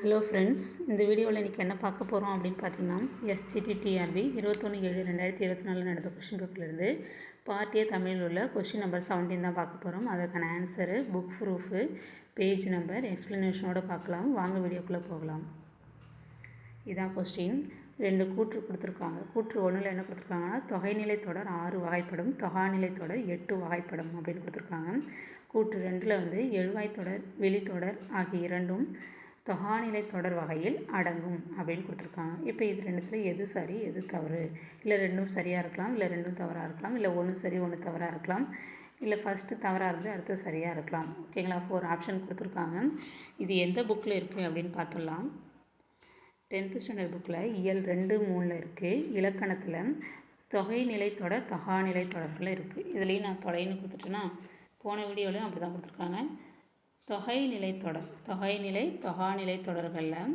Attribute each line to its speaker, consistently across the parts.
Speaker 1: Hello friends, இந்த வீடியோவில் இன்றைக்கி என்ன பார்க்க போகிறோம் அப்படின்னு பார்த்தீங்கன்னா, SGT-TRB 21/7/2024 நடந்த கொஷின் பேப்பர்லேருந்து பார்ட் ஏ தமிழில் உள்ள கொஷின் நம்பர் 17 தான் பார்க்க போகிறோம். அதற்கான answer, book proof, page number, எக்ஸ்ப்ளனேஷனோடு பார்க்கலாம். வாங்க வீடியோக்குள்ளே போகலாம். இதான் கொஸ்டின். 2 கூற்று கொடுத்துருக்காங்க. கூற்று 1ல் என்ன கொடுத்துருக்காங்கன்னா, தொகைநிலை தொடர் 6 வகைப்படும், தொகாநிலை தொடர் 8 வகைப்படும் அப்படின்னு கொடுத்துருக்காங்க. கூற்று 2ல் வந்து எழுவாய் தொடர், வெளித்தொடர் ஆகிய இரண்டும் தொகாநிலை தொடர் வகையில் அடங்கும் அப்படின்னு கொடுத்துருக்காங்க. இப்போ இது ரெண்டுத்தில் எது சரி எது தவறு? இல்லை ரெண்டும் சரியாக இருக்கலாம், இல்லை ரெண்டும் தவறாக இருக்கலாம், இல்லை ஒன்று சரி ஒன்று தவறாக இருக்கலாம், இல்லை ஃபஸ்ட்டு தவறாக இருந்து அடுத்து சரியாக இருக்கலாம். ஓகேங்களா? 4 ஆப்ஷன் கொடுத்துருக்காங்க. இது எந்த புக்கில் இருக்குது அப்படின்னு பார்த்துடலாம். 10th ஸ்டாண்டர்ட் புக்கில் இயல் 2, 3 இருக்குது. இலக்கணத்தில் தொகைநிலை தொடர், தொகாநிலை தொடர்கள் இருக்குது. இதுலேயும் நான் தொலைன்னு கொடுத்துட்டேன்னா, போன வீடியோலையும் அப்படி தான் கொடுத்துருக்காங்க. தொகைநிலை தொடர், தொகாநிலை தொடர்களில்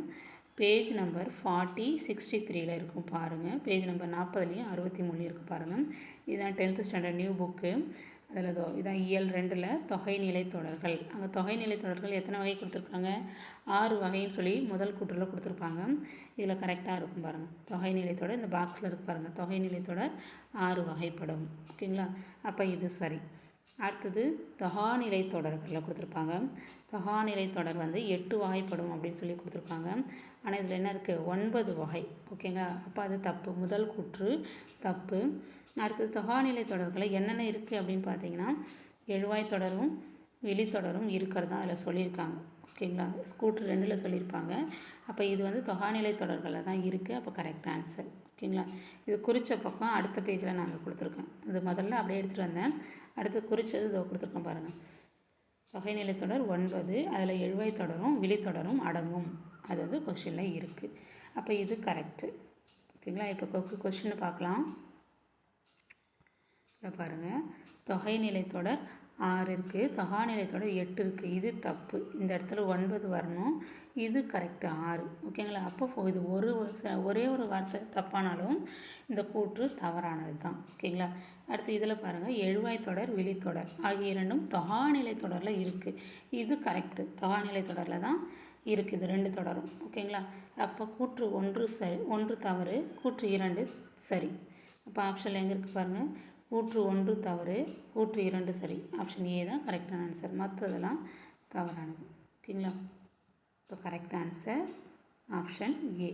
Speaker 1: பேஜ் நம்பர் 40, 63 இருக்கும் பாருங்கள். பேஜ் நம்பர் 40லையும் 63 இருக்குது பாருங்கள். இதுதான் 10th ஸ்டாண்டர்ட் நியூ புக்கு. அதில் இதான் இயல் 2ல் தொகைநிலை தொடர்கள். அங்கே தொகைநிலை தொடர்கள் எத்தனை வகை கொடுத்துருக்காங்க? 6 வகைன்னு சொல்லி முதல் கூற்றில் கொடுத்துருப்பாங்க. இதில் கரெக்டாக இருக்கும் பாருங்கள். தொகைநிலை தொடர் இந்த பாக்ஸில் இருக்கு பாருங்கள். தொகைநிலை தொடர் 6 வகைப்படும். ஓகேங்களா? அப்போ இது சரி. அடுத்தது தொகாநிலை தொடர்களில் கொடுத்துருப்பாங்க. தொகாநிலை தொடர் வந்து 8 வகைப்படும் அப்படின்னு சொல்லி கொடுத்துருக்காங்க. ஆனால் இதில் என்ன இருக்குது? 9 வகை. ஓகேங்களா? அப்போ அது தப்பு. முதல் கூற்று தப்பு. அடுத்தது தொகாநிலை தொடர்களில் என்னென்ன இருக்குது அப்படின்னு பார்த்தீங்கன்னா, எழுவாய் தொடரும் வெளித்தொடரும் இருக்கிறது தான் அதில் சொல்லியிருக்காங்க. ஓகேங்களா? கூற்று 2ல் சொல்லியிருப்பாங்க. அப்போ இது வந்து தொகாநிலை தொடர்களில் தான் இருக்குது. அப்போ கரெக்ட் ஆன்சர். ஓகேங்களா? இது குறித்த பக்கம் அடுத்த பேஜில் நாங்கள் கொடுத்துருக்கேன். இது முதல்ல அப்படியே எடுத்துகிட்டு வந்தேன். அடுத்து குறித்தது இதை கொடுத்துருக்கோம் பாருங்கள். தொகைநிலை தொடர் 9, அதில் எழுவாய் தொடரும் வெளித்தொடரும் அடங்கும். அது வந்து கொஸ்டினில் இருக்குது. அப்போ இது கரெக்டு. ஓகேங்களா? இப்போ கொஸ்டினை பார்க்கலாம். இதை பாருங்கள். தொகைநிலை தொடர் 6 இருக்குது, தொகாநிலை தொடர் 8 இருக்குது. இது தப்பு. இந்த இடத்துல 9 வரணும். இது கரெக்டு 6. ஓகேங்களா? அப்போ இது ஒரே ஒரு வார்த்தை தப்பானாலும் இந்த கூற்று தவறானது தான். ஓகேங்களா? அடுத்து இதில் பாருங்கள். எழுவாய் தொடர் வெளித்தொடர் ஆகிய இரண்டும் தொகாநிலை தொடரில் இருக்குது. இது கரெக்டு. தொகாநிலை தொடரில் தான் இருக்குது இது 2 தொடரும். ஓகேங்களா? அப்போ கூற்று 1 சரி, 1 தவறு, கூற்று 2 சரி. அப்போ ஆப்ஷனில் எங்கே இருக்குது பாருங்கள். கூற்று 1 தவறு, கூற்று 2 சரி. ஆப்ஷன் ஏ தான் கரெக்டான ஆன்சர். மற்றதெல்லாம் தவறானது. ஓகேங்களா? இப்போ correct answer option A.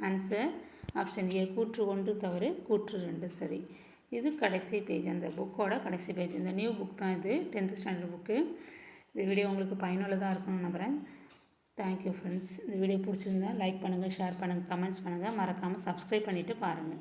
Speaker 1: Answer option A. கூற்று 1 தவறு, கூற்று 2 சரி. இது கடைசி பேஜ், அந்த புக்கோட கடைசி பேஜ். இந்த நியூ புக் தான் இது, 10th ஸ்டாண்டர்ட் புக்கு. இந்த வீடியோ உங்களுக்கு பயனுள்ளதாக இருக்கும்னு நம்புகிறேன். Thank you friends. இந்த வீடியோ பிடிச்சிருந்தா லைக் பண்ணுங்கள், ஷேர் பண்ணுங்கள், கமெண்ட்ஸ் பண்ணுங்கள். மறக்காமல் சப்ஸ்கிரைப் பண்ணிவிட்டு பாருங்கள்.